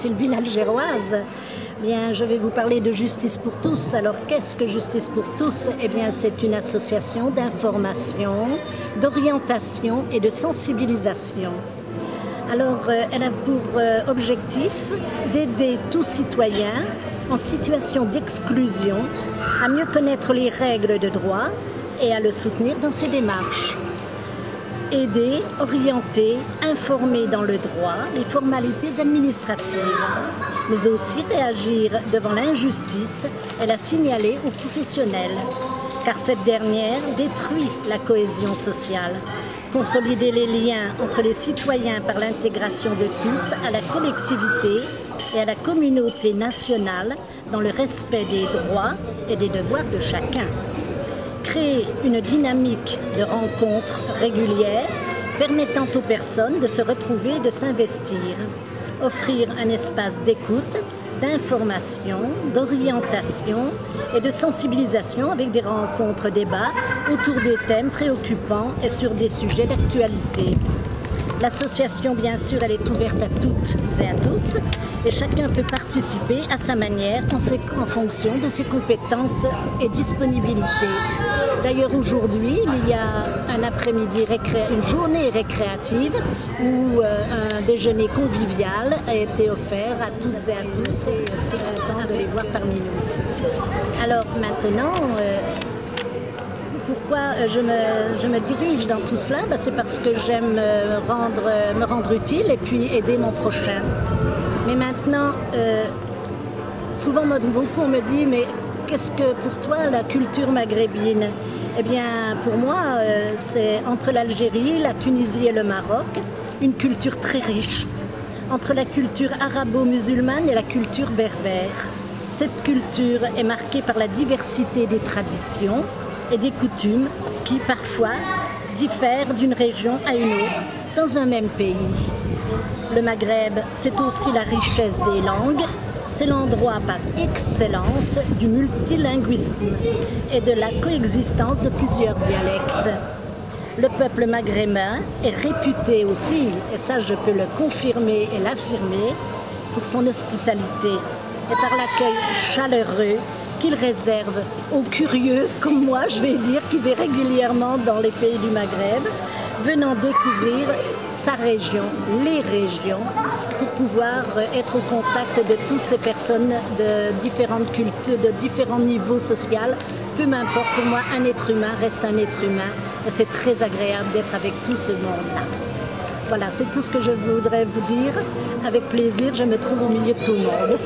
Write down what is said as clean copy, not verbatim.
Sylvie l'Algéroise. Bien, je vais vous parler de Justice pour tous. Alors, qu'est-ce que Justice pour tous? Eh bien, c'est une association d'information, d'orientation et de sensibilisation. Alors, elle a pour objectif d'aider tout citoyen en situation d'exclusion à mieux connaître les règles de droit et à le soutenir dans ses démarches. Aider, orienter, informer dans le droit les formalités administratives, mais aussi réagir devant l'injustice et la signaler aux professionnels, car cette dernière détruit la cohésion sociale. Consolider les liens entre les citoyens par l'intégration de tous à la collectivité et à la communauté nationale dans le respect des droits et des devoirs de chacun. Créer une dynamique de rencontres régulières permettant aux personnes de se retrouver et de s'investir. Offrir un espace d'écoute, d'information, d'orientation et de sensibilisation avec des rencontres débats autour des thèmes préoccupants et sur des sujets d'actualité. L'association, bien sûr, elle est ouverte à toutes et à tous et chacun peut participer à sa manière en fonction de ses compétences et disponibilités. D'ailleurs, aujourd'hui, il y a un après-midi, une journée récréative où un déjeuner convivial a été offert à toutes et à tous et très content de les voir parmi nous. Alors maintenant, pourquoi je me dirige dans tout cela? C'est parce que j'aime me rendre utile et puis aider mon prochain. Mais maintenant, souvent beaucoup on me dit, mais qu'est-ce que pour toi la culture maghrébine? Eh bien, pour moi, c'est entre l'Algérie, la Tunisie et le Maroc, une culture très riche, entre la culture arabo-musulmane et la culture berbère. Cette culture est marquée par la diversité des traditions et des coutumes qui, parfois, diffèrent d'une région à une autre dans un même pays. Le Maghreb, c'est aussi la richesse des langues. C'est l'endroit par excellence du multilinguisme et de la coexistence de plusieurs dialectes. Le peuple maghrébin est réputé aussi, et ça je peux le confirmer et l'affirmer, pour son hospitalité et par l'accueil chaleureux qu'il réserve aux curieux, comme moi je vais dire, qui vont régulièrement dans les pays du Maghreb, venant découvrir sa région, les régions, pour pouvoir être au contact de toutes ces personnes de différentes cultures, de différents niveaux sociaux. Peu m'importe, pour moi, un être humain reste un être humain. Et c'est très agréable d'être avec tout ce monde-là. Voilà, c'est tout ce que je voudrais vous dire. Avec plaisir, je me trouve au milieu de tout le monde.